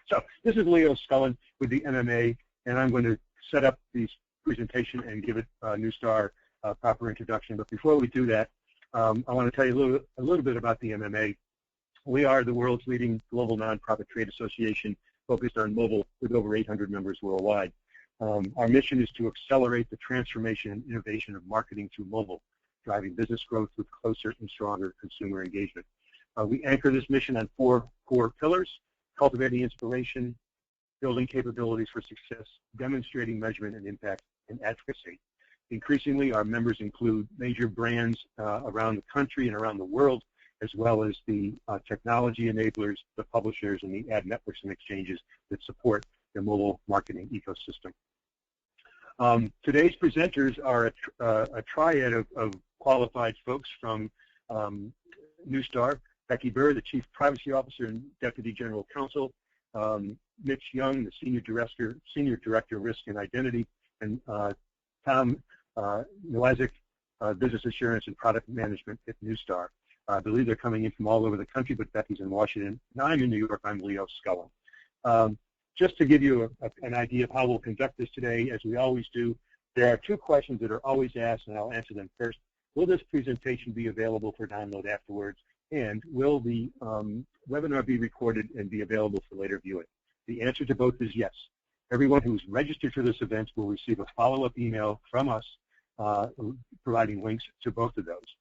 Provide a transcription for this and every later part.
So this is Leo Scullin with the MMA, and I'm going to set up the presentation and give it Neustar proper introduction. But before we do that, I want to tell you a little bit about the MMA. We are the world's leading global nonprofit trade association focused on mobile with over 800 members worldwide. Our mission is to accelerate the transformation and innovation of marketing through mobile, driving business growth with closer and stronger consumer engagement. We anchor this mission on 4 core pillars: cultivating inspiration, building capabilities for success, demonstrating measurement and impact, and advocacy. Increasingly, our members include major brands around the country and around the world, as well as the technology enablers, the publishers, and the ad networks and exchanges that support the mobile marketing ecosystem. Today's presenters are a triad of qualified folks from Neustar: Becky Burr, the Chief Privacy Officer and Deputy General Counsel; Mitch Young, the Senior Director of Risk and Identity; and Tom Nowacyzk, Business Assurance and Product Management at Neustar. I believe they're coming in from all over the country, but Becky's in Washington. And I'm in New York. I'm Leo Scullin. Just to give you an idea of how we'll conduct this today, as we always do, there are 2 questions that are always asked, and I'll answer them first. Will this presentation be available for download afterwards? And will the webinar be recorded and be available for later viewing? The answer to both is yes. Everyone who's registered for this event will receive a follow-up email from us providing links to both of those.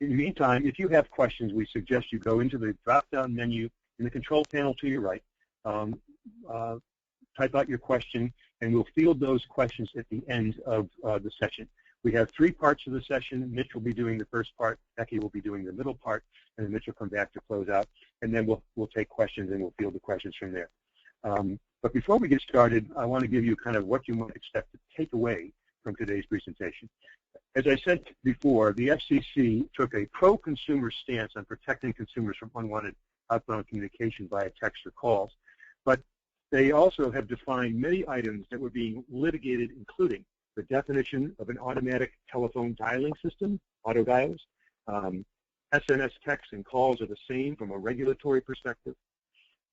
In the meantime, if you have questions, we suggest you go into the drop-down menu in the control panel to your right, type out your question, and we'll field those questions at the end of the session. We have 3 parts of the session. Mitch will be doing the first part, Becky will be doing the middle part, and then Mitch will come back to close out, and then we'll take questions and we'll field the questions from there. But before we get started, I want to give you kind of what you might expect to take away from today's presentation. As I said before, the FCC took a pro-consumer stance on protecting consumers from unwanted outbound communication via text or calls, but they also have defined many items that were being litigated, including the definition of an automatic telephone dialing system, auto dials. SMS texts and calls are the same from a regulatory perspective.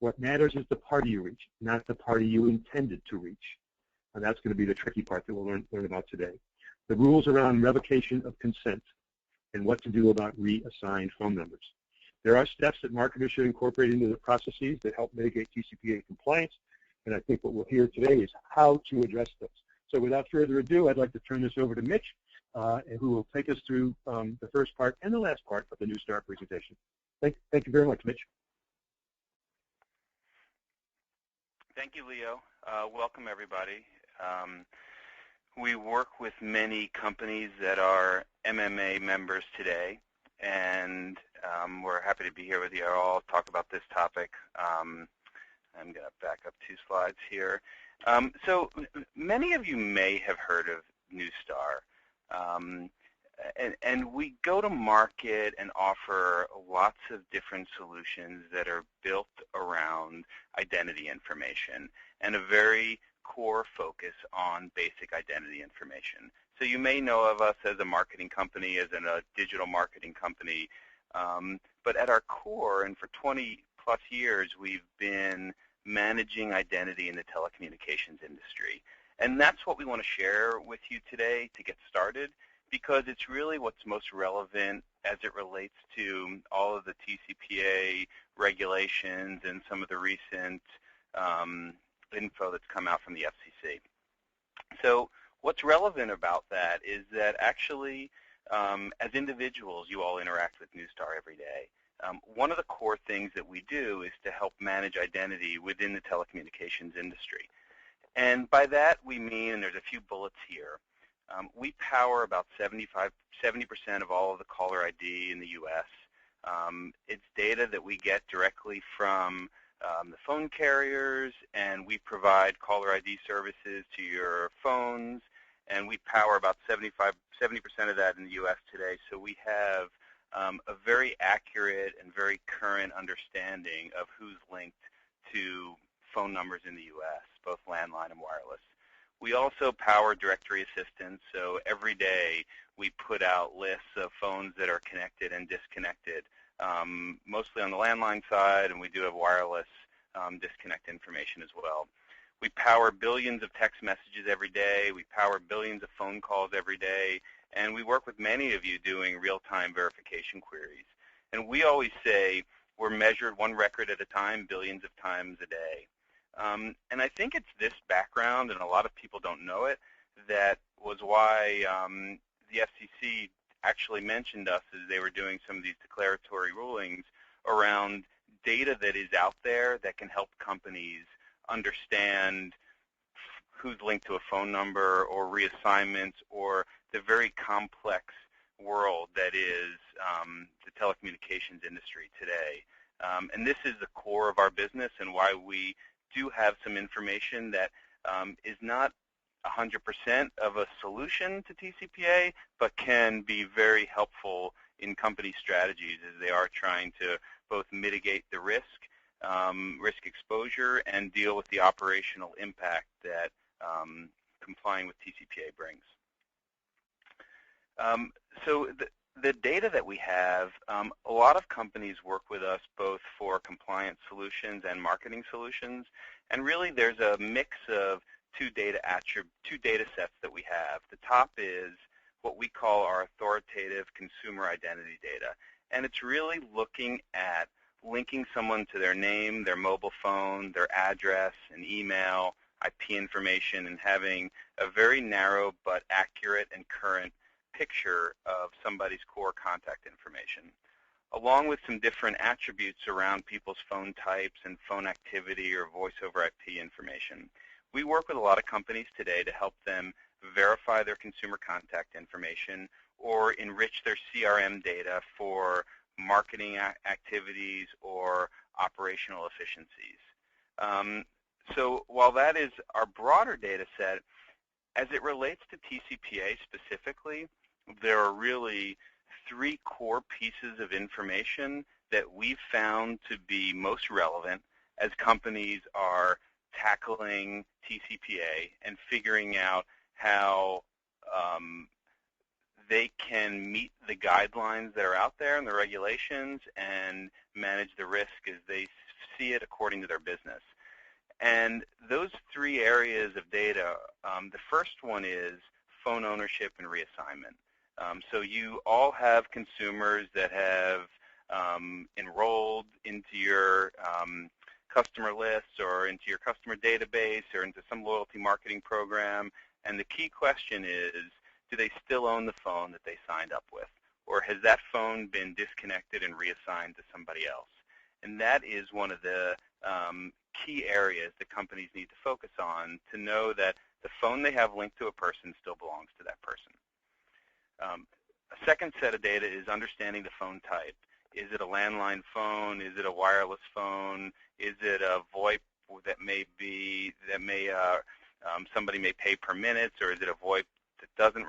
What matters is the party you reach, not the party you intended to reach. And that's going to be the tricky part that we'll learn about today. The rules around revocation of consent and what to do about reassigned phone numbers. There are steps that marketers should incorporate into the processes that help mitigate Tcpa compliance, and I think what we'll hear today is how to address those. So without further ado, I'd like to turn this over to Mitch, who will take us through the first part and the last part of the Neustar presentation. Thank you very much, Mitch. Thank you, Leo. Welcome, everybody. We work with many companies that are MMA members today, and we're happy to be here with you all to talk about this topic. I'm going to back up 2 slides here. So many of you may have heard of Neustar, and we go to market and offer lots of different solutions that are built around identity information and a very core focus on basic identity information. So you may know of us as a marketing company, as a digital marketing company, but at our core, and for 20-plus years, we've been managing identity in the telecommunications industry. And that's what we want to share with you today to get started, because it's really what's most relevant as it relates to all of the Tcpa regulations and some of the recent info that's come out from the FCC. So what's relevant about that is that actually, as individuals, you all interact with Neustar every day. One of the core things that we do is to help manage identity within the telecommunications industry. And by that we mean, and there's a few bullets here, we power about 70% of all of the caller ID in the U.S. It's data that we get directly from the phone carriers, and we provide caller ID services to your phones, and we power about 70% of that in the U.S. today. So we have a very accurate and very current understanding of who's linked to phone numbers in the U.S., both landline and wireless. We also power directory assistance, so every day we put out lists of phones that are connected and disconnected mostly on the landline side, and we do have wireless disconnect information as well. We power billions of text messages every day. We power billions of phone calls every day. And we work with many of you doing real-time verification queries. And we always say we're measured one record at a time, billions of times a day. And I think it's this background, and a lot of people don't know it, that was why the FCC actually mentioned us as they were doing some of these declaratory rulings around data that is out there that can help companies understand who's linked to a phone number or reassignments or the very complex world that is the telecommunications industry today. And this is the core of our business and why we do have some information that is not 100% of a solution to TCPA, but can be very helpful in company strategies as they are trying to both mitigate the risk exposure, and deal with the operational impact that complying with TCPA brings. So the data that we have, a lot of companies work with us both for compliance solutions and marketing solutions, and really there's a mix of two data sets that we have. The top is what we call our authoritative consumer identity data, and it's really looking at linking someone to their name, their mobile phone, their address, and email, IP information, and having a very narrow but accurate and current picture of somebody's core contact information, along with some different attributes around people's phone types and phone activity or voice over IP information. We work with a lot of companies today to help them verify their consumer contact information or enrich their CRM data for marketing activities or operational efficiencies. So while that is our broader data set, as it relates to TCPA specifically, there are really three core pieces of information that we've found to be most relevant as companies are tackling TCPA and figuring out how they can meet the guidelines that are out there and the regulations and manage the risk as they see it according to their business. And those three areas of data, the first one is phone ownership and reassignment. So you all have consumers that have enrolled into your customer list or into your customer database or into some loyalty marketing program, and the key question is, do they still own the phone that they signed up with? Or has that phone been disconnected and reassigned to somebody else? And that is one of the key areas that companies need to focus on to know that the phone they have linked to a person still belongs to that person. A second set of data is understanding the phone type. Is it a landline phone? Is it a wireless phone? Is it a VoIP somebody may pay per minute, or is it a VoIP that doesn't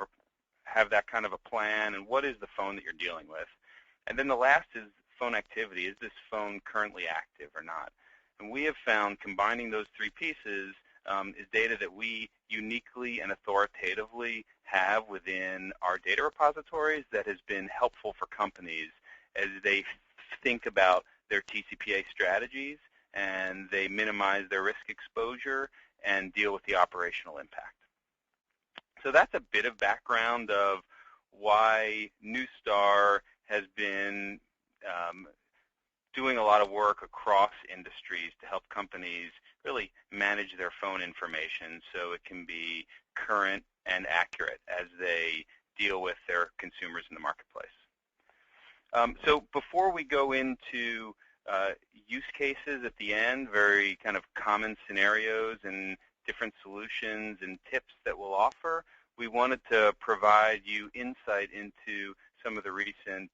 have that kind of a plan? And what is the phone that you're dealing with? And then the last is phone activity. Is this phone currently active or not? And we have found combining those three pieces is data that we uniquely and authoritatively have within our data repositories that has been helpful for companies as they think about their TCPA strategies and they minimize their risk exposure and deal with the operational impact. So that's a bit of background of why Neustar has been doing a lot of work across industries to help companies really manage their phone information so it can be current and accurate as they deal with their consumers in the marketplace. So before we go into use cases at the end, very kind of common scenarios and different solutions and tips that we'll offer, we wanted to provide you insight into some of the recent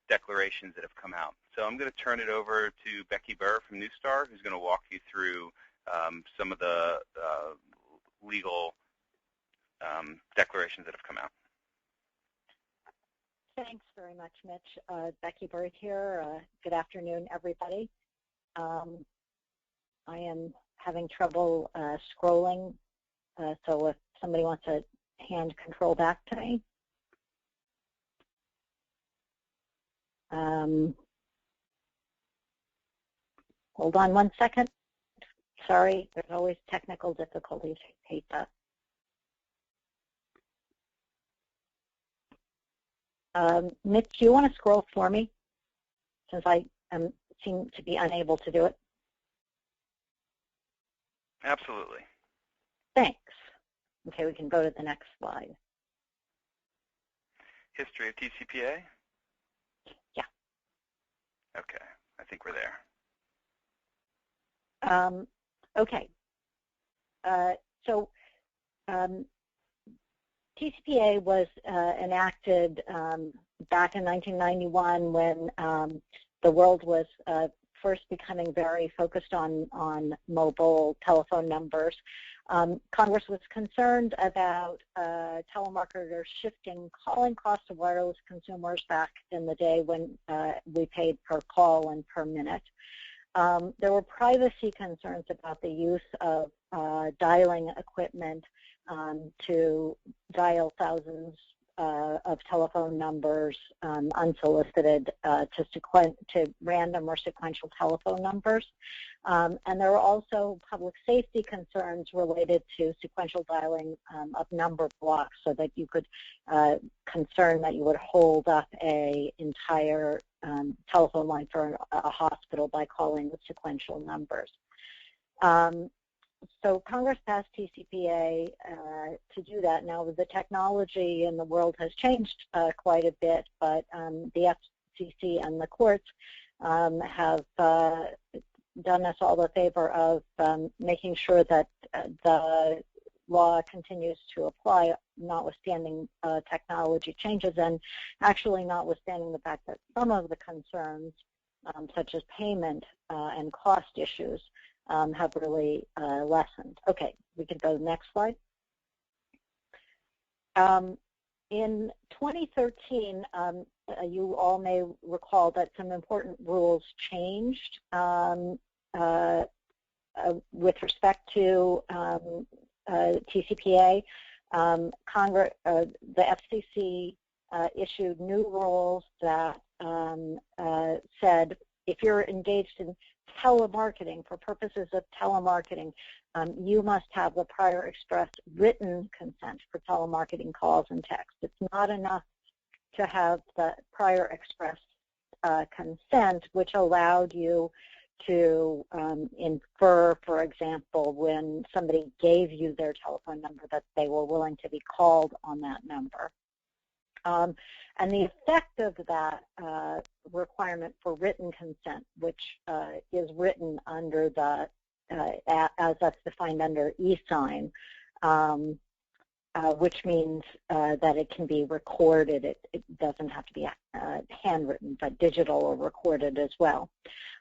declarations that have come out. So I'm going to turn it over to Becky Burr from Neustar, who's going to walk you through some of the legal declarations that have come out. Thanks very much, Mitch. Becky Burr here. Good afternoon, everybody. I am having trouble scrolling, so if somebody wants to hand control back to me. Hold on one second. Sorry, there's always technical difficulties. I hate that. Mitch, do you want to scroll for me, since I seem to be unable to do it? Absolutely. Thanks. Okay, we can go to the next slide. History of TCPA? Yeah. Okay, I think we're there. Okay. TCPA was enacted back in 1991 when the world was first becoming very focused on mobile telephone numbers. Congress was concerned about telemarketers shifting calling costs of wireless consumers back in the day when we paid per call and per minute. There were privacy concerns about the use of dialing equipment to dial thousands of telephone numbers unsolicited to random or sequential telephone numbers. And there were also public safety concerns related to sequential dialing of number blocks, so that you could concern that you would hold up an entire telephone line for a hospital by calling with sequential numbers. So Congress passed TCPA to do that. Now, the technology in the world has changed quite a bit, but the FCC and the courts have done us all the favor of making sure that the law continues to apply, notwithstanding technology changes, and actually notwithstanding the fact that some of the concerns, such as payment and cost issues, have really lessened. Okay, we can go to the next slide. In 2013, you all may recall that some important rules changed with respect to TCPA. Congress, the FCC issued new rules that said if you're engaged in telemarketing, for purposes of telemarketing, you must have the prior express written consent for telemarketing calls and text. It's not enough to have the prior express consent, which allowed you to infer, for example, when somebody gave you their telephone number, that they were willing to be called on that number. And the effect of that requirement for written consent, which is written under the, as that's defined under e-sign, which means that it can be recorded. It doesn't have to be handwritten, but digital or recorded as well.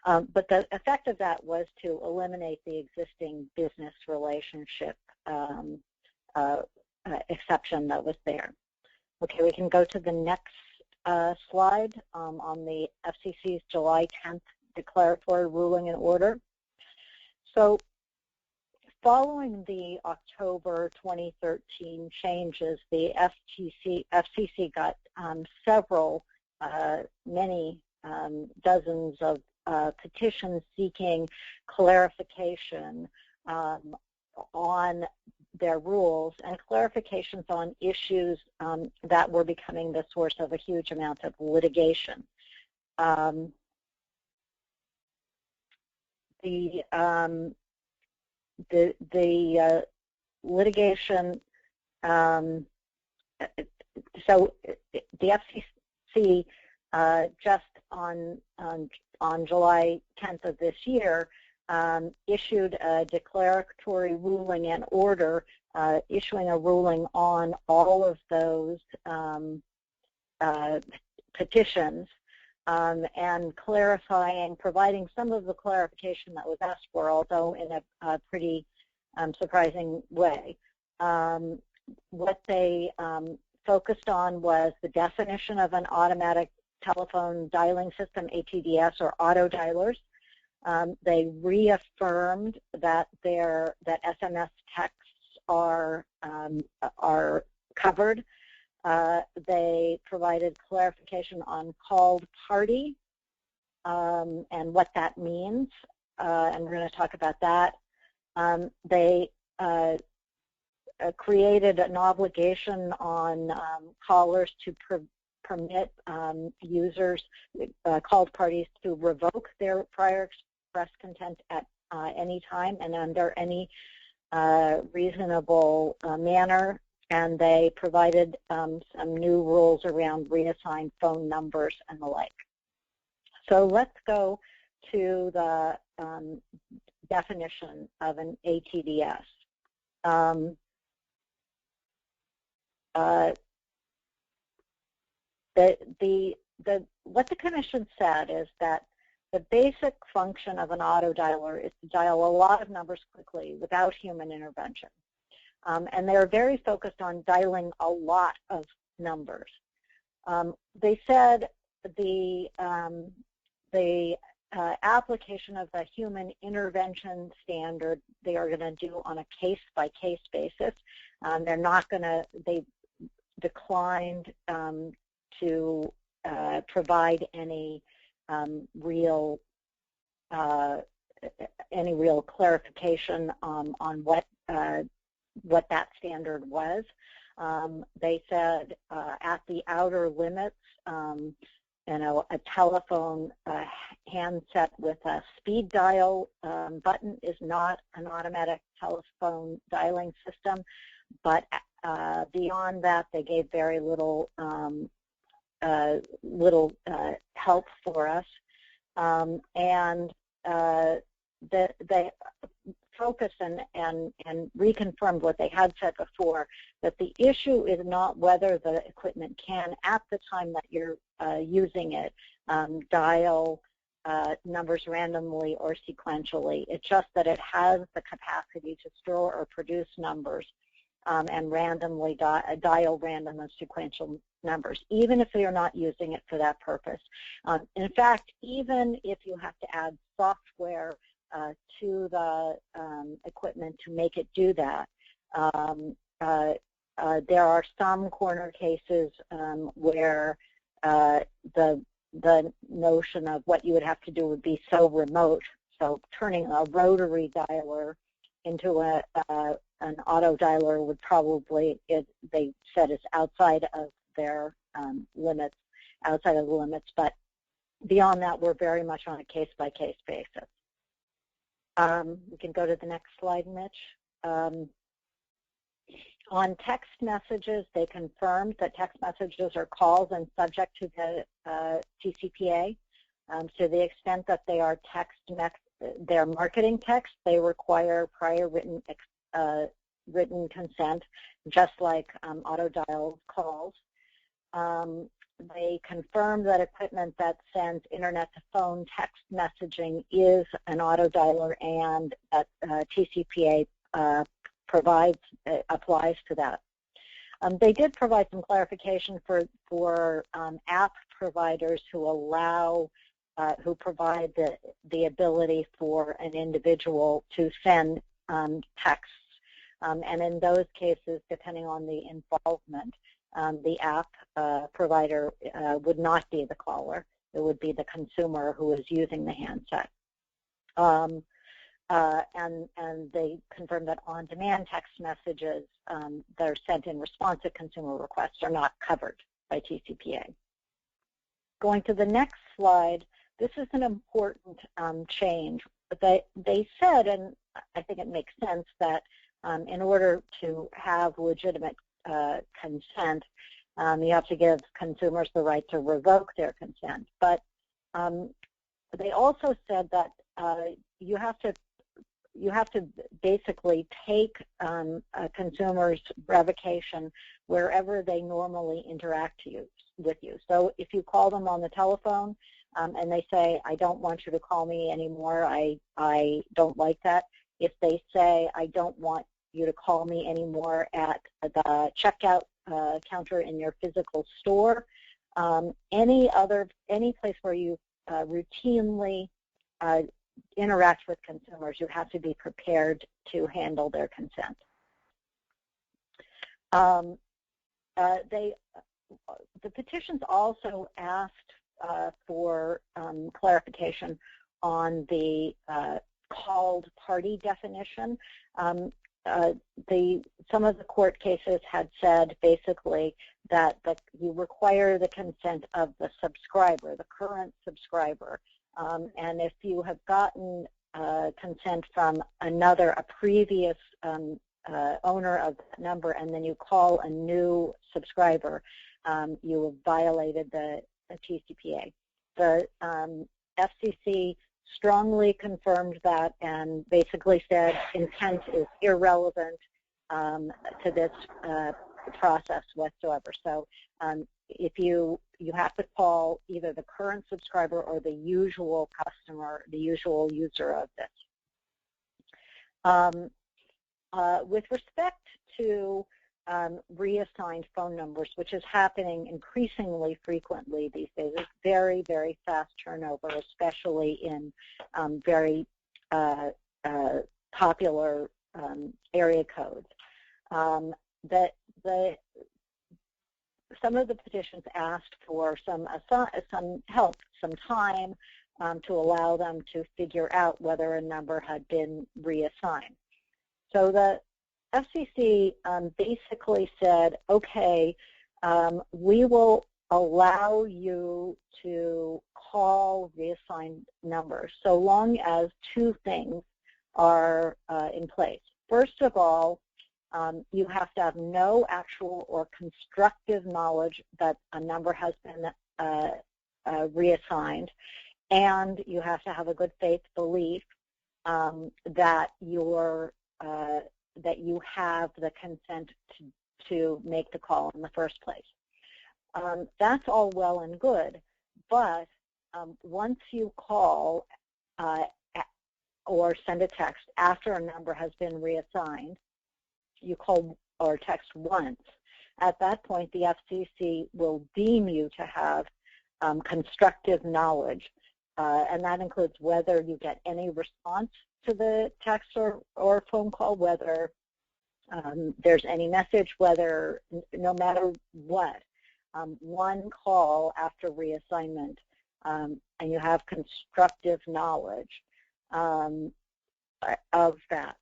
But the effect of that was to eliminate the existing business relationship exception that was there. Okay, we can go to the next slide on the FCC's July 10th declaratory ruling and order. So following the October 2013 changes, the FCC got many dozens of petitions seeking clarification on their rules and clarifications on issues that were becoming the source of a huge amount of litigation. The litigation, so the FCC just on July 10th of this year issued a declaratory ruling and order, issuing a ruling on all of those petitions and clarifying, providing some of the clarification that was asked for, although in a pretty surprising way. What they focused on was the definition of an automatic telephone dialing system, ATDS, or auto dialers. They reaffirmed that SMS texts are covered. They provided clarification on called party and what that means. and we're going to talk about that. They created an obligation on callers to permit users, called parties, to revoke their prior express consent at any time and under any reasonable manner, and they provided some new rules around reassigned phone numbers and the like. So let's go to the definition of an ATDS. What the Commission said is that the basic function of an auto dialer is to dial a lot of numbers quickly without human intervention. And they're very focused on dialing a lot of numbers. They said the application of the human intervention standard they are going to do on a case-by-case basis. They're not going to, they declined to provide any real clarification on what that standard was. They said at the outer limits, a telephone handset with a speed dial button is not an automatic telephone dialing system, but beyond that, they gave very little help for us, and they focused and reconfirmed what they had said before, that the issue is not whether the equipment can, at the time that you're using it, dial numbers randomly or sequentially. It's just that it has the capacity to store or produce numbers and randomly dial random and sequential numbers, even if you're not using it for that purpose. In fact, even if you have to add software to the equipment to make it do that, there are some corner cases where the notion of what you would have to do would be so remote. So turning a rotary dialer into an auto dialer would probably, they said, is outside of their limits, outside of the limits. But beyond that, we're very much on a case-by-case basis. We can go to the next slide, Mitch. On text messages, they confirmed that text messages are calls and subject to the Tcpa. To the extent that they are they're marketing text, they require prior written consent, just like auto dial calls. They confirm that equipment that sends internet-to-phone text messaging is an auto dialer, and that Tcpa applies to that. They did provide some clarification for app providers who provide the ability for an individual to send texts, and in those cases, depending on the involvement, the app provider would not be the caller. It would be the consumer who is using the handset. And they confirmed that on-demand text messages that are sent in response to consumer requests are not covered by Tcpa. Going to the next slide, this is an important change. They said, and I think it makes sense, that in order to have legitimate consent, you have to give consumers the right to revoke their consent. But they also said that you have to basically take a consumer's revocation wherever they normally interact with you. So if you call them on the telephone and they say, I don't want you to call me anymore, I don't like that. If they say, I don't want you to call me anymore at the checkout counter in your physical store, any place where you routinely interact with consumers, you have to be prepared to handle their consent. The petitions also asked for clarification on the called party definition. Some of the court cases had said basically that you require the consent of the subscriber, the current subscriber, and if you have gotten consent from a previous owner of that number, and then you call a new subscriber, you have violated the Tcpa. The FCC strongly confirmed that and basically said intent is irrelevant to this process whatsoever. So if you have to call either the current subscriber or the usual customer, the usual user of this. With respect to reassigned phone numbers, which is happening increasingly frequently these days, it's very, very fast turnover, especially in very popular area codes. Some of the petitions asked for some help, some time to allow them to figure out whether a number had been reassigned. So the FCC basically said, okay, we will allow you to call reassigned numbers so long as two things are in place. First of all, you have to have no actual or constructive knowledge that a number has been reassigned, and you have to have a good faith belief that you have the consent to make the call in the first place. That's all well and good, but once you call or send a text after a number has been reassigned, you call or text once. At that point, the FCC will deem you to have constructive knowledge, and that includes whether you get any response to the text or phone call, whether there's any message, whether no matter what, one call after reassignment, and you have constructive knowledge of that.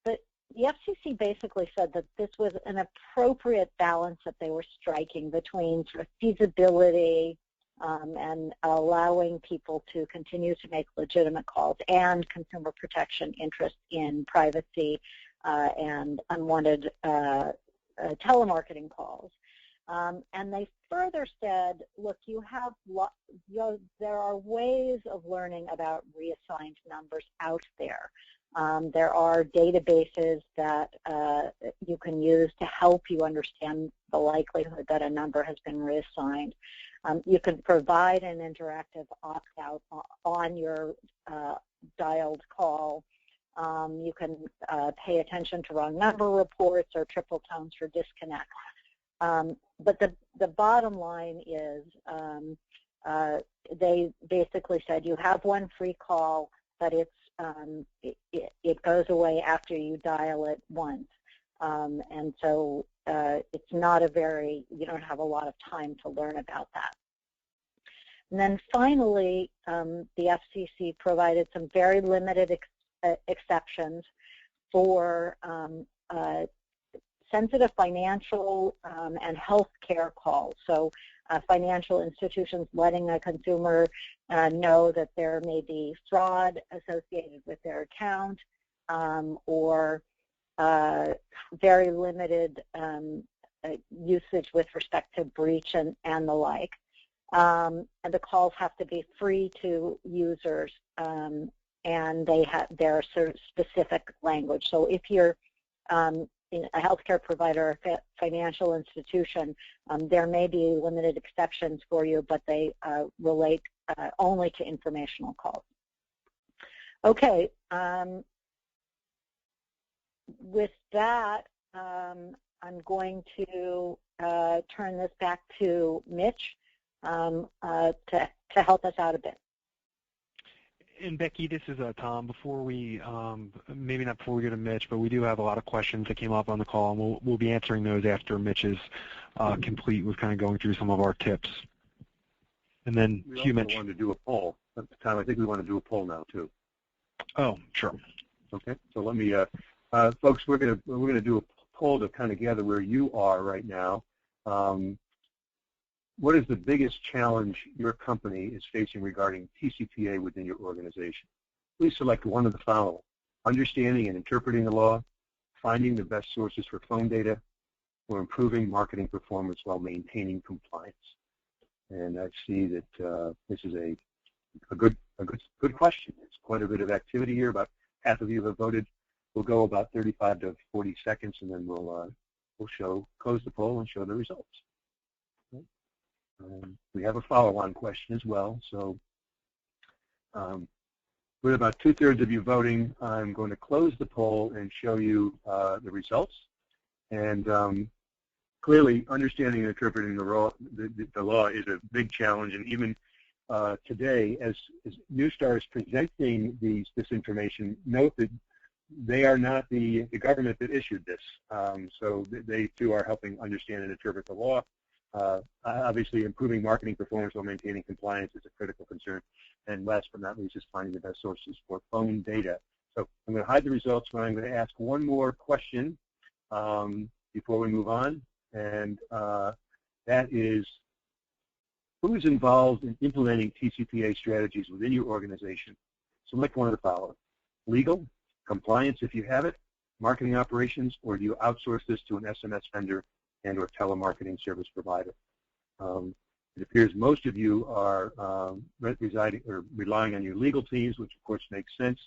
But the FCC basically said that this was an appropriate balance that they were striking between sort of feasibility and allowing people to continue to make legitimate calls and consumer protection interest in privacy and unwanted telemarketing calls. And they further said, look, there are ways of learning about reassigned numbers out there. There are databases that you can use to help you understand the likelihood that a number has been reassigned. You can provide an interactive opt-out on your dialed call. You can pay attention to wrong number reports or triple tones for disconnect. But the bottom line is they basically said you have one free call, but it goes away after you dial it once. And so it's not you don't have a lot of time to learn about that. And then finally, the FCC provided some very limited exceptions for sensitive financial and health care calls. So financial institutions letting a consumer know that there may be fraud associated with their account or very limited usage with respect to breach and the like. And the calls have to be free to users, and they have their sort of specific language. So if you're a healthcare provider, a financial institution, there may be limited exceptions for you, but they relate only to informational calls. Okay. With that, I'm going to turn this back to Mitch to help us out a bit. And Becky, this is Tom. Before we, maybe not before we go to Mitch, but we do have a lot of questions that came up on the call, and we'll be answering those after Mitch is complete with kind of going through some of our tips. And then we Mitch. wanted to do a poll. Tom, I think we want to do a poll now too. Oh, sure. Okay, so let me, folks, we're gonna do a poll to kind of gather where you are right now. What is the biggest challenge your company is facing regarding TCPA within your organization? Please select one of the following: understanding and interpreting the law, finding the best sources for phone data, or improving marketing performance while maintaining compliance. And I see that this is a good question. It's quite a bit of activity here. About half of you have voted. We'll go about 35 to 40 seconds, and then we'll close the poll and show the results. Okay. We have a follow-on question as well. So with about 2/3 of you voting, I'm going to close the poll and show you the results. And clearly, understanding and interpreting the law is a big challenge, and even today, as Neustar is presenting this information, note that they are not the government that issued this. So they too are helping understand and interpret the law. Obviously, improving marketing performance while maintaining compliance is a critical concern. And last but not least is finding the best sources for phone data. So I'm going to hide the results, but I'm going to ask one more question before we move on. And that is, who is involved in implementing TCPA strategies within your organization? Select one of the following: legal, compliance if you have it, marketing operations, or do you outsource this to an SMS vendor and or telemarketing service provider? It appears most of you are residing or relying on your legal teams, which of course makes sense.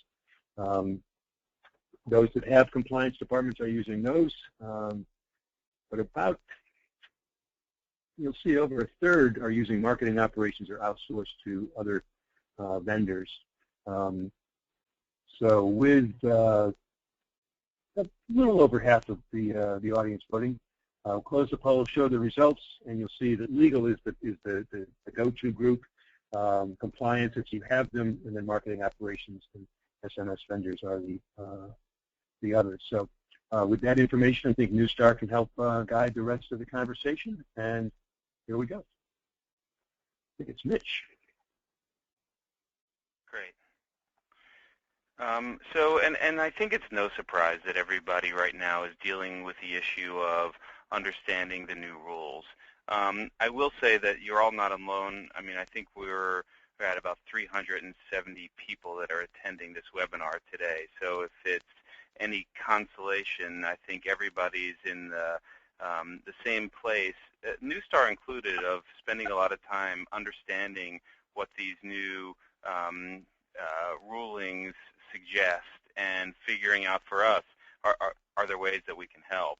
Those that have compliance departments are using those, but about, you'll see, over 1/3 are using marketing operations or outsourced to other vendors. So with a little over half of the audience voting, I'll close the poll, show the results, and you'll see that legal is the go-to group. Compliance, if you have them, and then marketing operations and SMS vendors are the others. So with that information, I think Neustar can help guide the rest of the conversation. And here we go. I think it's Mitch. Great. And I think it's no surprise that everybody right now is dealing with the issue of understanding the new rules. I will say that you're all not alone. I mean, I think we're at about 370 people that are attending this webinar today. So if it's any consolation, I think everybody's in the same place, Neustar included, of spending a lot of time understanding what these new rulings suggest and figuring out for us, are there ways that we can help?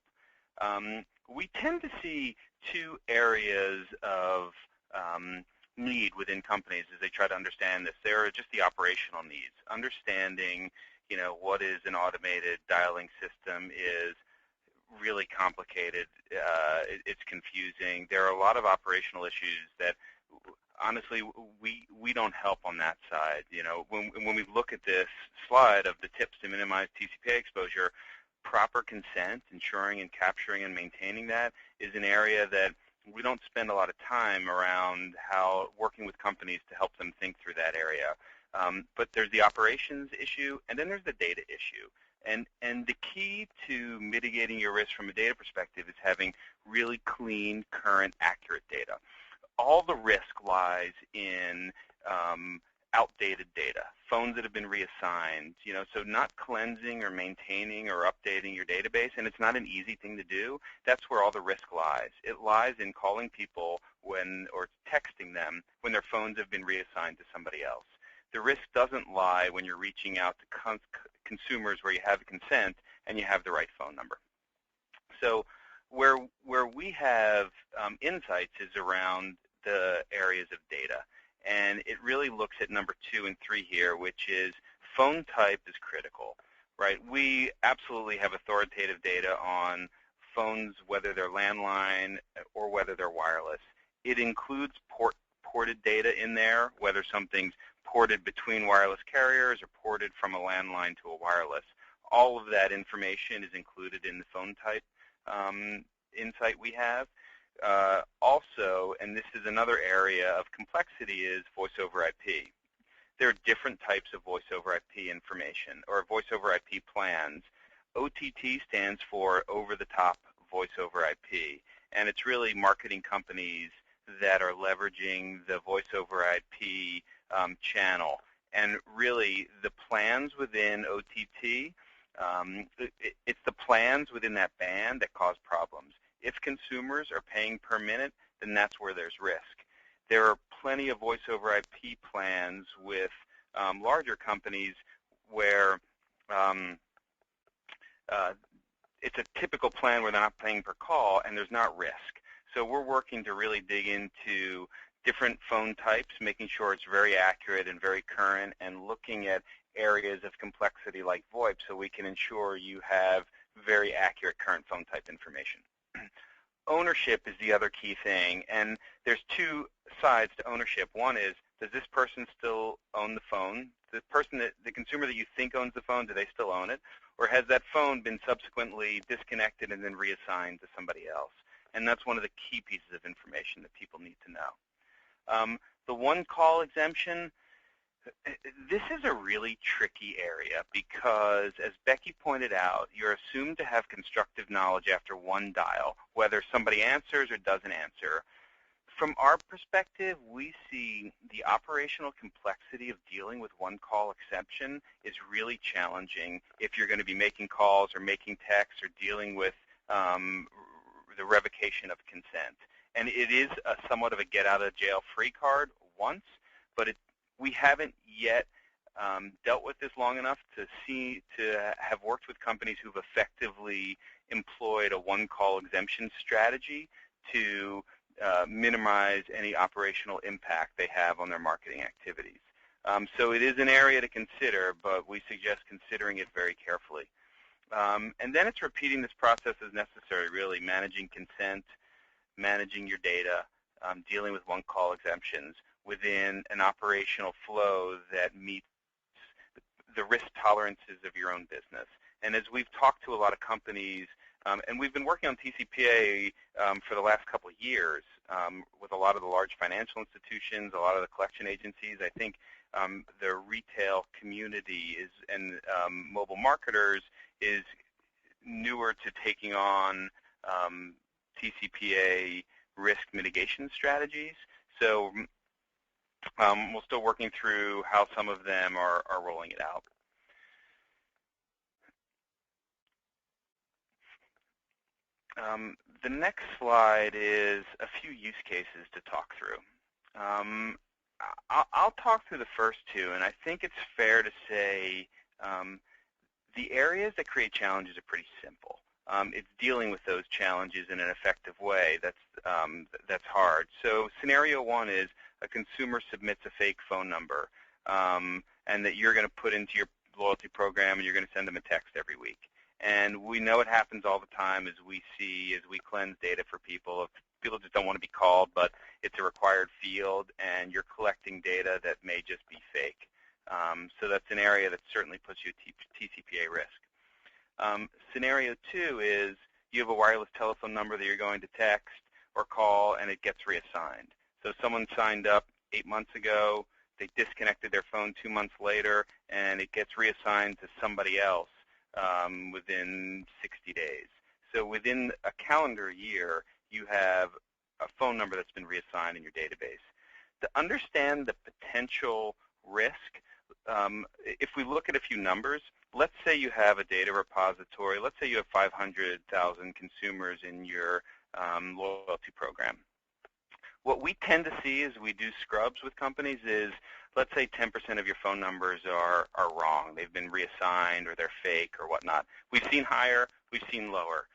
We tend to see two areas of need within companies as they try to understand this. There are just the operational needs. Understanding, what is an automated dialing system is really complicated. It's confusing. There are a lot of operational issues that, honestly, we don't help on that side. When we look at this slide of the tips to minimize TCPA exposure, proper consent, ensuring and capturing and maintaining that, is an area that we don't spend a lot of time around working with companies to help them think through that area. But there's the operations issue, and then there's the data issue. And the key to mitigating your risk from a data perspective is having really clean, current, accurate data. All the risk lies in outdated data, phones that have been reassigned, so not cleansing or maintaining or updating your database, and it's not an easy thing to do. That's where all the risk lies. It lies in calling people or texting them when their phones have been reassigned to somebody else. The risk doesn't lie when you're reaching out to consumers where you have consent and you have the right phone number. So where we have insights is around the areas of data. And it really looks at number 2 and 3 here, which is phone type is critical, right? We absolutely have authoritative data on phones, whether they're landline or whether they're wireless. It includes ported data in there, whether something's ported between wireless carriers or ported from a landline to a wireless. All of that information is included in the phone type insight we have. Also, and this is another area of complexity, is voice over IP. there are different types of voice over IP information or voice over IP plans. OTT stands for over-the-top voice over IP, and it's really marketing companies that are leveraging the voice over IP channel. And really, the plans within OTT, it's the plans within that band that cause problems. If consumers are paying per minute, then that's where there's risk. There are plenty of voice over IP plans with larger companies where it's a typical plan where they're not paying per call and there's not risk. So we're working to really dig into different phone types, making sure it's very accurate and very current, and looking at areas of complexity like VoIP so we can ensure you have very accurate current phone type information. Ownership is the other key thing, and there's two sides to ownership. One is, does this person still own the phone? The consumer that you think owns the phone, do they still own it? Or has that phone been subsequently disconnected and then reassigned to somebody else? And that's one of the key pieces of information that people need to know. The one-call exemption, this is a really tricky area because, as Becky pointed out, you're assumed to have constructive knowledge after one dial, whether somebody answers or doesn't answer. From our perspective, we see the operational complexity of dealing with one-call exception is really challenging if you're going to be making calls or making texts or dealing with the revocation of consent. And it is somewhat of a get-out-of-jail-free card once, but we haven't yet dealt with this long enough to have worked with companies who've effectively employed a one-call exemption strategy to minimize any operational impact they have on their marketing activities. So it is an area to consider, but we suggest considering it very carefully. And then it's repeating this process as necessary, really, managing consent, managing your data, dealing with one-call exemptions within an operational flow that meets the risk tolerances of your own business. And as we've talked to a lot of companies, and we've been working on Tcpa for the last couple of years with a lot of the large financial institutions, a lot of the collection agencies. I think the retail community and mobile marketers is newer to taking on Tcpa risk mitigation strategies. So we're still working through how some of them are rolling it out. The next slide is a few use cases to talk through. I'll talk through the first two, and I think it's fair to say the areas that create challenges are pretty simple. It's dealing with those challenges in an effective way that's hard. So scenario one is a consumer submits a fake phone number, and that you're going to put into your loyalty program, and you're going to send them a text every week. And we know it happens all the time as we cleanse data for people. People just don't want to be called, but it's a required field, and you're collecting data that may just be fake. So that's an area that certainly puts you at Tcpa risk. Scenario two is you have a wireless telephone number that you're going to text or call, and it gets reassigned. So someone signed up 8 months ago, they disconnected their phone 2 months later, and it gets reassigned to somebody else within 60 days. So within a calendar year, you have a phone number that's been reassigned in your database. To understand the potential risk, if we look at a few numbers, let's say you have a data repository. Let's say you have 500,000 consumers in your loyalty program. What we tend to see as we do scrubs with companies is, let's say 10% of your phone numbers are wrong. They've been reassigned, or they're fake, or whatnot. We've seen higher. We've seen lower.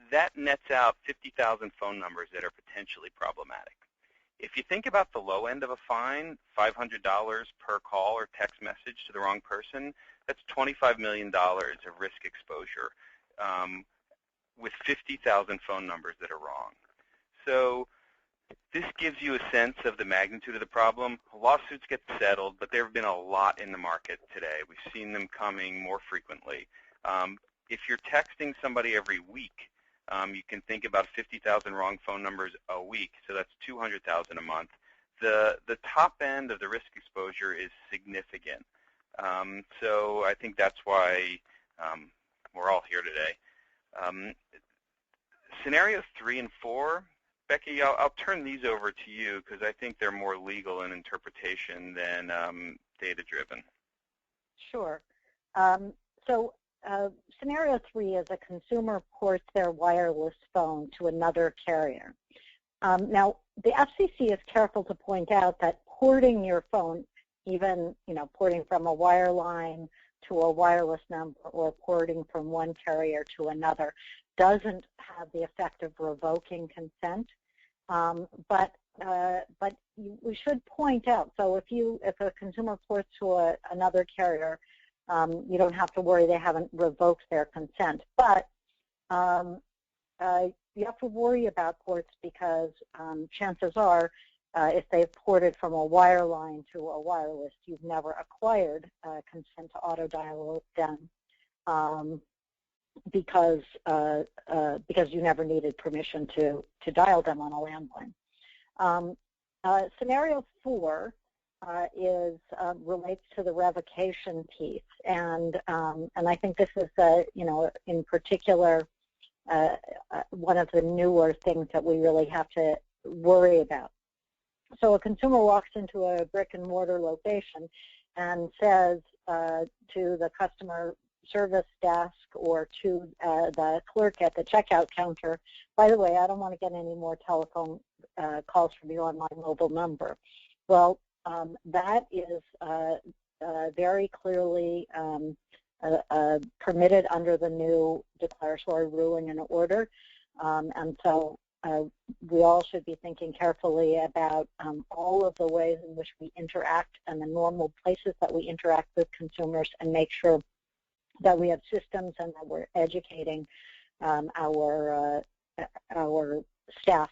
That nets out 50,000 phone numbers that are potentially problematic. If you think about the low end of a fine, $500 per call or text message to the wrong person, that's $25 million of risk exposure with 50,000 phone numbers that are wrong. So this gives you a sense of the magnitude of the problem. Lawsuits get settled, but there have been a lot in the market today. We've seen them coming more frequently. If you're texting somebody every week, you can think about 50,000 wrong phone numbers a week, so that's 200,000 a month. the top end of the risk exposure is significant. So I think that's why we're all here today. Scenarios 3 and 4, Becky, I'll turn these over to you because I think they're more legal in interpretation than data-driven. Sure. Scenario 3 is a consumer ports their wireless phone to another carrier. Now, the FCC is careful to point out that porting your phone, even porting from a wireline to a wireless number or porting from one carrier to another, doesn't have the effect of revoking consent. But we should point out, so if a consumer ports to another carrier, you don't have to worry they haven't revoked their consent. But you have to worry about ports because chances are, if they've ported from a wireline to a wireless, you've never acquired consent to auto-dial them because you never needed permission to dial them on a landline. Scenario 4 relates to the revocation piece, and I think this is in particular one of the newer things that we really have to worry about. So a consumer walks into a brick-and-mortar location and says to the customer service desk or to the clerk at the checkout counter, by the way, I don't want to get any more telephone calls from you on my mobile number. Well, that is very clearly permitted under the new declaratory ruling and order, and so we all should be thinking carefully about all of the ways in which we interact and the normal places that we interact with consumers, and make sure that we have systems and that we're educating our staff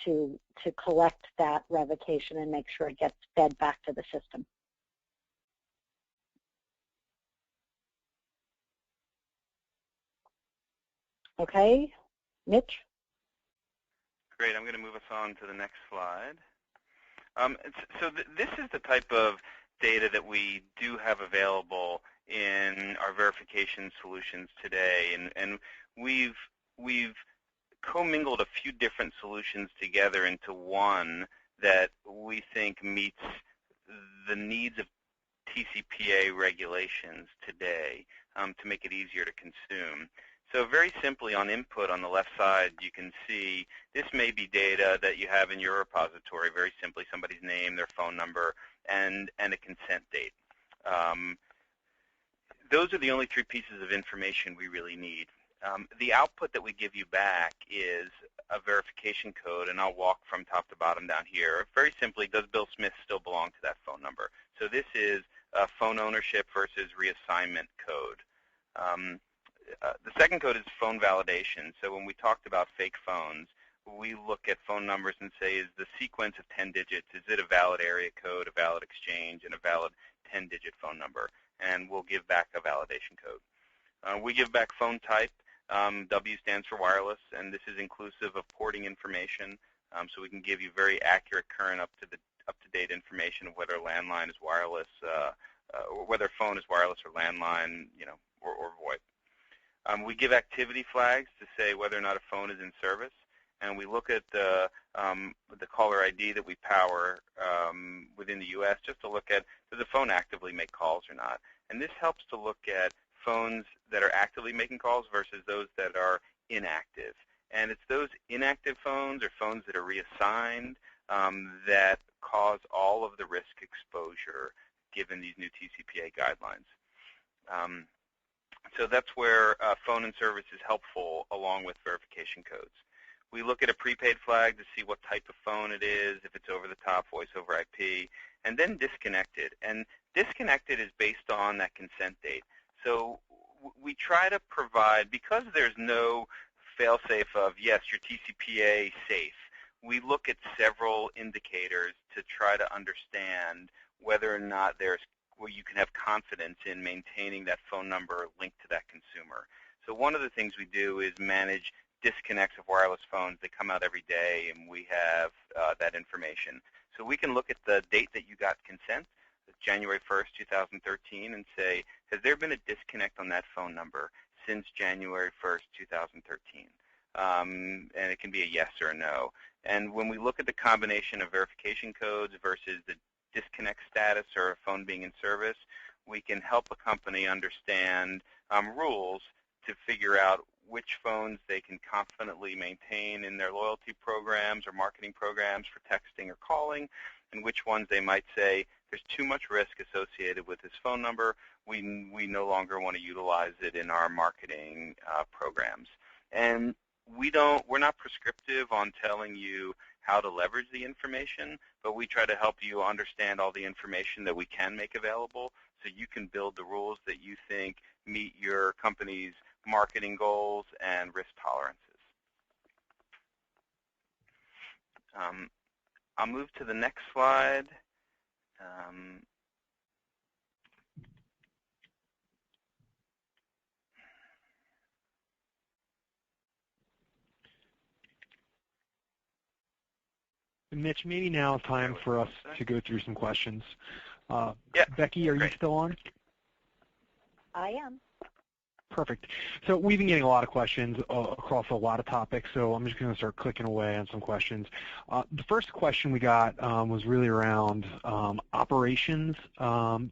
to collect that revocation and make sure it gets fed back to the system. Okay, Mitch? Great. I'm going to move us on to the next slide. This is the type of data that we do have available in our verification solutions today, and we've commingled a few different solutions together into one that we think meets the needs of TCPA regulations today to make it easier to consume. So very simply, on input on the left side, you can see this may be data that you have in your repository, very simply somebody's name, their phone number, and a consent date. Those are the only 3 pieces of information we really need. The output that we give you back is a verification code, and I'll walk from top to bottom down here. Very simply, does Bill Smith still belong to that phone number? So this is phone ownership versus reassignment code. The second code is phone validation. So when we talked about fake phones, we look at phone numbers and say, is the sequence of 10 digits, is it a valid area code, a valid exchange, and a valid 10-digit phone number? And we'll give back a validation code. We give back phone type. W stands for wireless, and this is inclusive of porting information, so we can give you very accurate, current, up-to-date information of whether a landline is wireless, or whether phone is wireless or landline, or VoIP. We give activity flags to say whether or not a phone is in service, and we look at the caller ID that we power within the U.S. just to look at, does the phone actively make calls or not? And this helps to look at phones that are actively making calls versus those that are inactive. And it's those inactive phones or phones that are reassigned that cause all of the risk exposure given these new TCPA guidelines. So that's where phone and service is helpful along with verification codes. We look at a prepaid flag to see what type of phone it is, if it's over the top, voice over IP, and then disconnected. And disconnected is based on that consent date. So we try to provide, because there's no fail-safe of, yes, your TCPA safe, we look at several indicators to try to understand whether or not you can have confidence in maintaining that phone number linked to that consumer. So one of the things we do is manage disconnects of wireless phones. They come out every day, and we have that information. So we can look at the date that you got consent, January 1st, 2013, and say, has there been a disconnect on that phone number since January 1st, 2013? And it can be a yes or a no. And when we look at the combination of verification codes versus the disconnect status or a phone being in service, we can help a company understand rules to figure out which phones they can confidently maintain in their loyalty programs or marketing programs for texting or calling, and which ones they might say, there's too much risk associated with this phone number. We no longer want to utilize it in our marketing programs. And we're not prescriptive on telling you how to leverage the information, but we try to help you understand all the information that we can make available so you can build the rules that you think meet your company's marketing goals and risk tolerances. I'll move to the next slide. Mitch, maybe now is time for us to go through some questions. Yeah. Becky, are you still on? I am. Perfect. So we've been getting a lot of questions across a lot of topics, so I'm just going to start clicking away on some questions. The first question we got was really around operations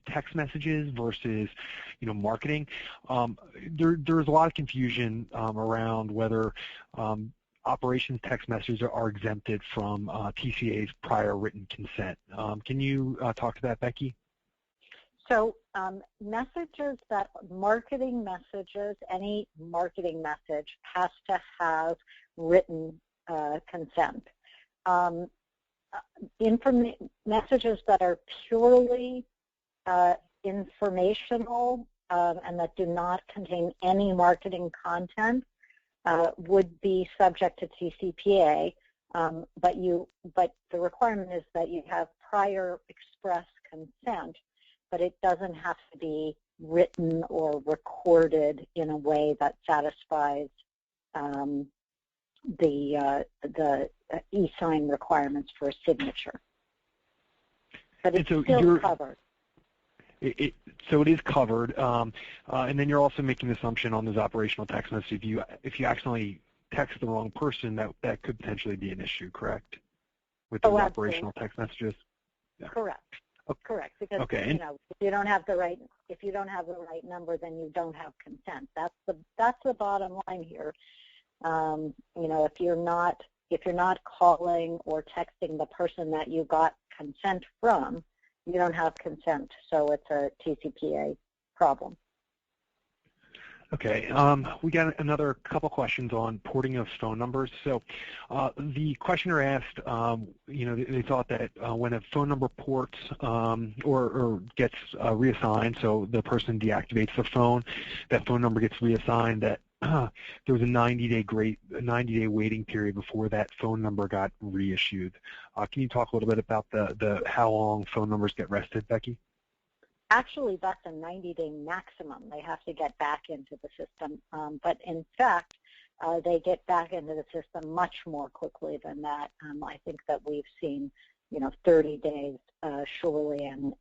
text messages versus, marketing. There's a lot of confusion around whether operations text messages are exempted from TCA's prior written consent. Can you talk to that, Becky? So messages marketing messages, any marketing message has to have written consent. Messages that are purely informational and that do not contain any marketing content would be subject to TCPA, but the requirement is that you have prior express consent, but it doesn't have to be written or recorded in a way that satisfies the e-sign requirements for a signature. But it's still covered. So it is covered, and then you're also making an assumption on those operational text messages. If you accidentally text the wrong person, that could potentially be an issue, correct? With those operational text messages. Yeah. Correct. Okay. Correct. Because if you don't have the right number, then you don't have consent. That's the bottom line here. If you're not calling or texting the person that you got consent from, you don't have consent, so it's a TCPA problem. Okay, we got another couple questions on porting of phone numbers. So the questioner asked, they thought that when a phone number ports or gets reassigned, so the person deactivates the phone, that phone number gets reassigned, that there was a 90-day waiting period before that phone number got reissued. Can you talk a little bit about the how long phone numbers get rested, Becky? Actually, that's a 90-day maximum. They have to get back into the system. But in fact, they get back into the system much more quickly than that. I think that we've seen, 30 days surely, and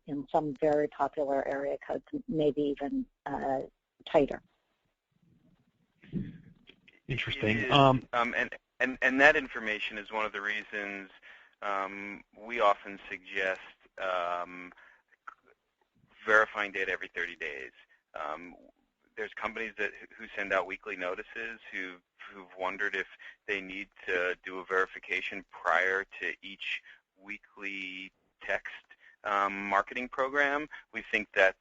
in some very popular area codes, maybe even tighter. Interesting. And that information is one of the reasons we often suggest verifying data every 30 days. There's companies who send out weekly notices who've wondered if they need to do a verification prior to each weekly text marketing program. We think that's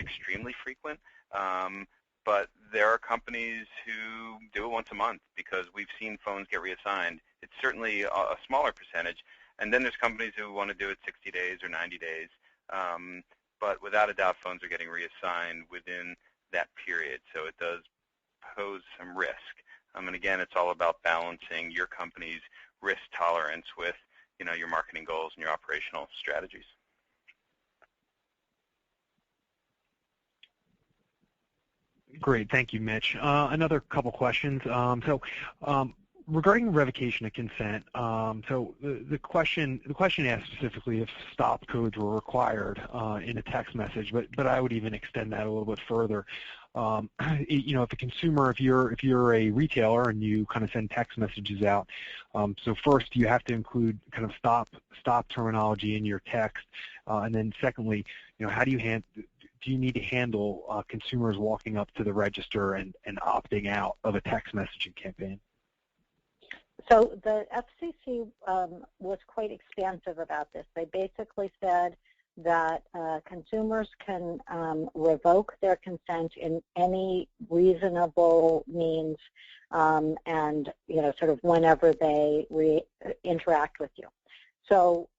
extremely frequent. But there are companies who do it once a month because we've seen phones get reassigned. It's certainly a smaller percentage. And then there's companies who want to do it 60 days or 90 days. But without a doubt, phones are getting reassigned within that period. So it does pose some risk. And again, it's all about balancing your company's risk tolerance with your marketing goals and your operational strategies. Great, thank you, Mitch. Another couple questions. Regarding revocation of consent, so the question asked specifically if stop codes were required in a text message, but I would even extend that a little bit further. If a consumer, if you're a retailer and you kind of send text messages out, so first you have to include kind of stop terminology in your text, and then secondly, how do you need to handle consumers walking up to the register and opting out of a text messaging campaign? So the FCC was quite expansive about this. They basically said that consumers can revoke their consent in any reasonable means, and sort of whenever they interact with you. So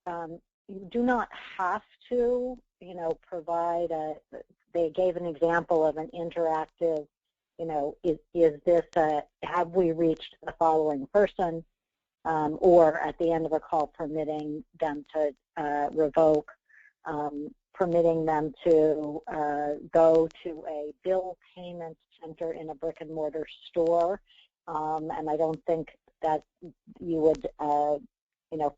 you do not have to, provide they gave an example of an interactive, is this have we reached the following person, or at the end of a call permitting them to revoke, permitting them to go to a bill payment center in a brick and mortar store, and I don't think that you would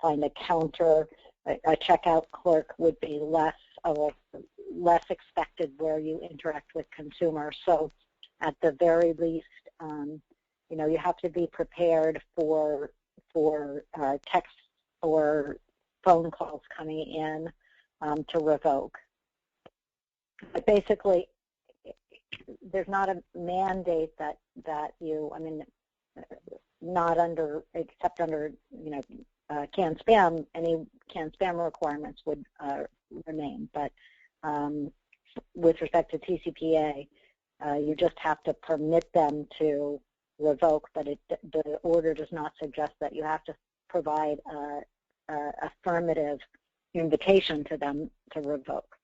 find a counter, a checkout clerk would be less expected where you interact with consumers. So at the very least, you have to be prepared for text or phone calls coming in to revoke. But basically, there's not a mandate that you, not under, except under, canned spam, any canned spam requirements would remain. But with respect to TCPA, you just have to permit them to revoke, but the order does not suggest that you have to provide affirmative invitation to them to revoke.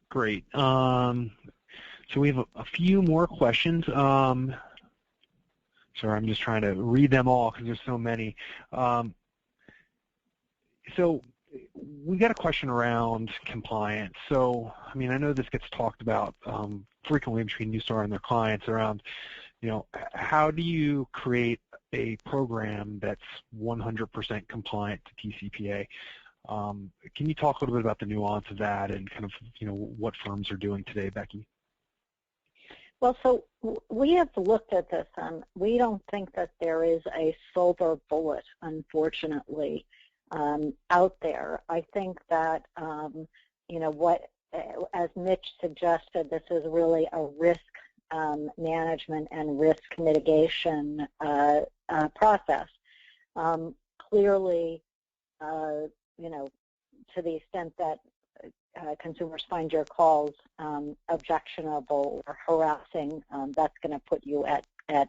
Great. So we have a few more questions. Sorry, I'm just trying to read them all because there's so many. So we got a question around compliance. So, I know this gets talked about frequently between Neustar and their clients around, how do you create a program that's 100% compliant to TCPA? Can you talk a little bit about the nuance of that and kind of, what firms are doing today, Becky? Well, so we have looked at this, and we don't think that there is a silver bullet, unfortunately, out there. I think that, as Mitch suggested, this is really a risk management and risk mitigation process. Clearly, to the extent that consumers find your calls objectionable or harassing, that's going to put you at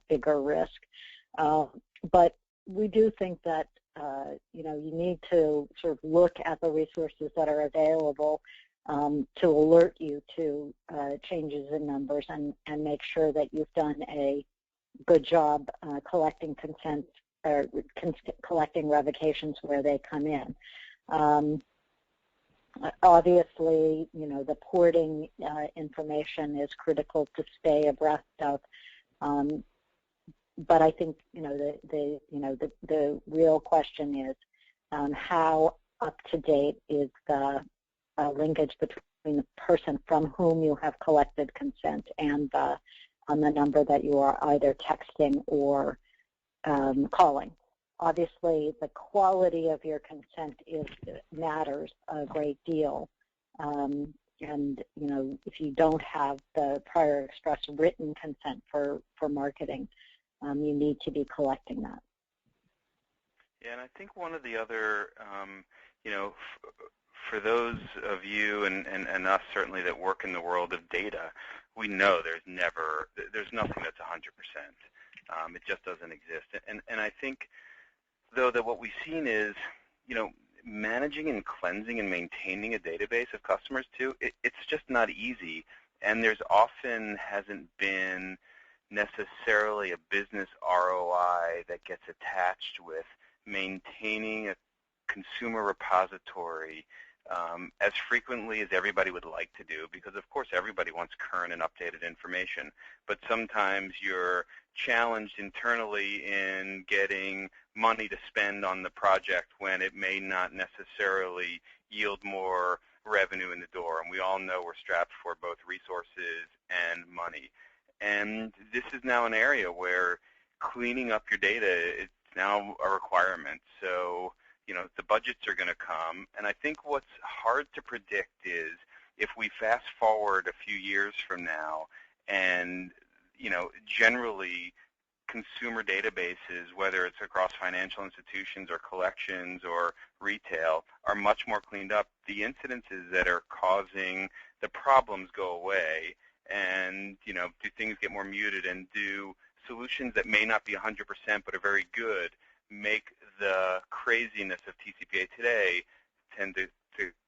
bigger risk. But we do think that you need to sort of look at the resources that are available to alert you to changes in numbers and make sure that you've done a good job collecting consent or collecting revocations where they come in. Obviously, the porting information is critical to stay abreast of. But I think the real question is how up to date is the linkage between the person from whom you have collected consent and the number that you are either texting or calling. Obviously, the quality of your consent matters a great deal. And if you don't have the prior express written consent for marketing, you need to be collecting that. Yeah, and I think one of the other, for those of you and us certainly that work in the world of data, we know there's nothing that's 100%. It just doesn't exist. And I think, though, that what we've seen is, managing and cleansing and maintaining a database of customers too, it's just not easy. And there's often hasn't been necessarily a business ROI that gets attached with maintaining a consumer repository as frequently as everybody would like to do, because of course everybody wants current and updated information, but sometimes you're challenged internally in getting money to spend on the project when it may not necessarily yield more revenue in the door. And we all know we're strapped for both resources and money. And this is now an area where cleaning up your data is now a requirement. So, you know, the budgets are going to come. And I think what's hard to predict is if we fast forward a few years from now and, you know, generally consumer databases, whether it's across financial institutions or collections or retail, are much more cleaned up, the incidences that are causing the problems go away, and, you know, do things get more muted, and do solutions that may not be 100% but are very good make the craziness of TCPA today tend to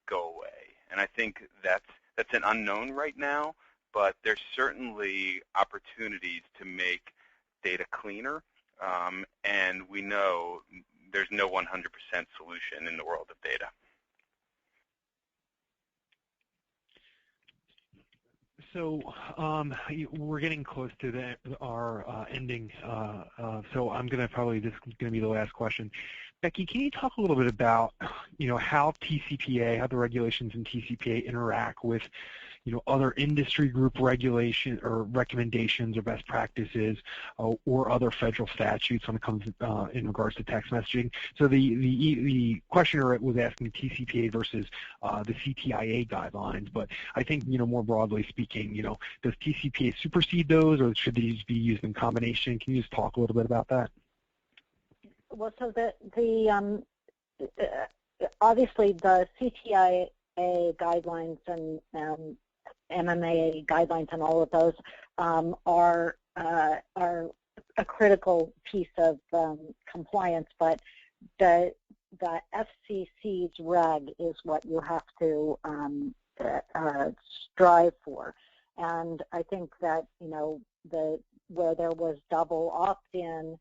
go away. And I think that's an unknown right now, but there's certainly opportunities to make data cleaner, and we know there's no 100% solution in the world of data. So we're getting close to our ending, so I'm going to this is going to be the last question. Becky, can you talk a little bit about, you know, how TCPA, how the regulations in TCPA interact with, you know, other industry group regulation or recommendations or best practices or other federal statutes when it comes in regards to text messaging? So the questioner was asking TCPA versus the CTIA guidelines, but I think, you know, more broadly speaking, you know, does TCPA supersede those, or should these be used in combination? Can you just talk a little bit about that? Well, so obviously the CTIA guidelines and MMA guidelines and all of those are a critical piece of compliance, but the FCC's reg is what you have to strive for. And I think that, you know, where there was double opt-in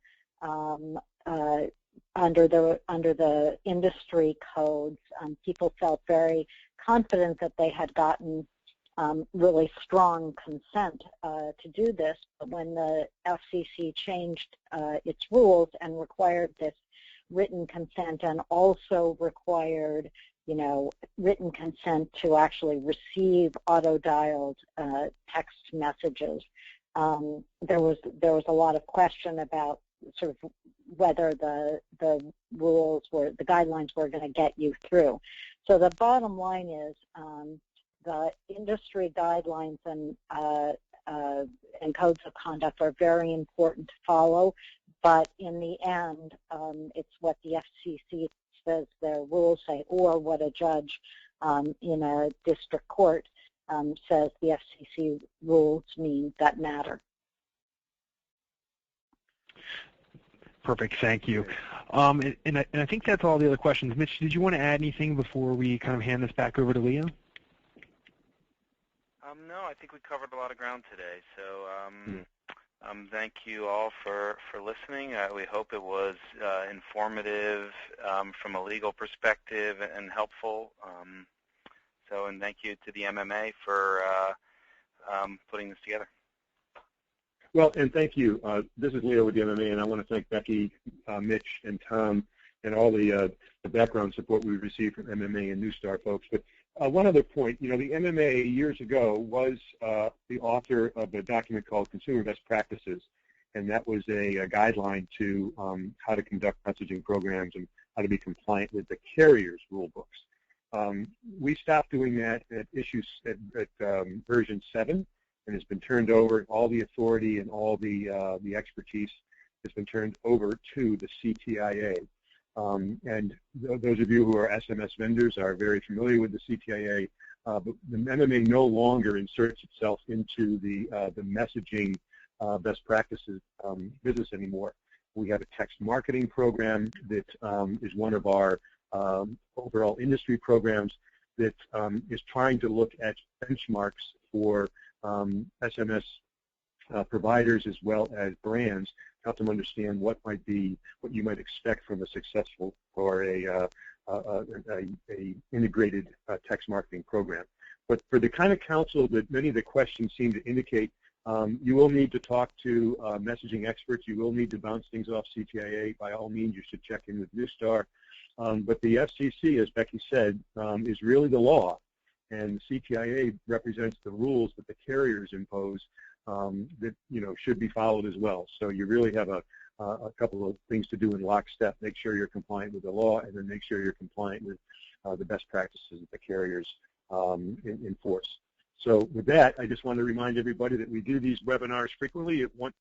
under the industry codes, people felt very confident that they had gotten really strong consent to do this. But when the FCC changed its rules and required this written consent, and also required, you know, written consent to actually receive auto-dialed text messages, there was a lot of question about sort of whether the guidelines were going to get you through. So the bottom line is the industry guidelines and codes of conduct are very important to follow, but in the end, it's what the FCC says their rules say, or what a judge in a district court says the FCC rules mean that matter. Perfect, thank you. And I think that's all the other questions. Mitch, did you want to add anything before we kind of hand this back over to Leo? No, I think we covered a lot of ground today. So thank you all for listening. We hope it was informative from a legal perspective and helpful. And thank you to the MMA for putting this together. Well, and thank you. This is Leo with the MMA, and I want to thank Becky, Mitch, and Tom, and all the background support we've received from MMA and Neustar folks. But one other point, you know, the MMA years ago was the author of a document called Consumer Best Practices, and that was a guideline to how to conduct messaging programs and how to be compliant with the carrier's rule books. We stopped doing that at version 7. And it's been turned over. All the authority and all the expertise has been turned over to the CTIA. And those of you who are SMS vendors are very familiar with the CTIA. But the MMA no longer inserts itself into the messaging best practices business anymore. We have a text marketing program that is one of our overall industry programs that is trying to look at benchmarks for SMS providers as well as brands, help them understand what you might expect from a successful or a integrated text marketing program. But for the kind of counsel that many of the questions seem to indicate, you will need to talk to messaging experts. You will need to bounce things off CTIA. By all means, you should check in with Neustar. But the FCC, as Becky said, is really the law, and CTIA represents the rules that the carriers impose that should be followed as well. So you really have a couple of things to do in lockstep. Make sure you're compliant with the law, and then make sure you're compliant with the best practices that the carriers enforce. So with that, I just want to remind everybody that we do these webinars frequently, once,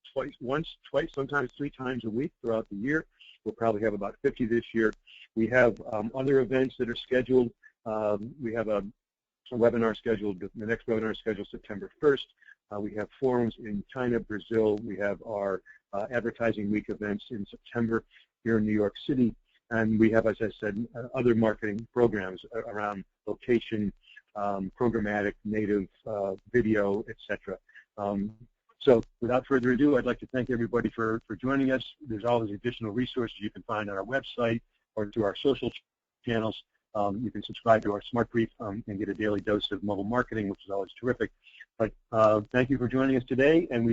twice, sometimes 3 times a week throughout the year. We'll probably have about 50 this year. We have other events that are scheduled. We have a webinar scheduled, the next webinar is scheduled September 1st. We have forums in China, Brazil. We have our Advertising Week events in September here in New York City. And we have, as I said, other marketing programs around location, programmatic, native, video, etc. So without further ado, I'd like to thank everybody for joining us. There's always additional resources you can find on our website or through our social channels. You can subscribe to our Smart Brief and get a daily dose of mobile marketing, which is always terrific. But thank you for joining us today, and we look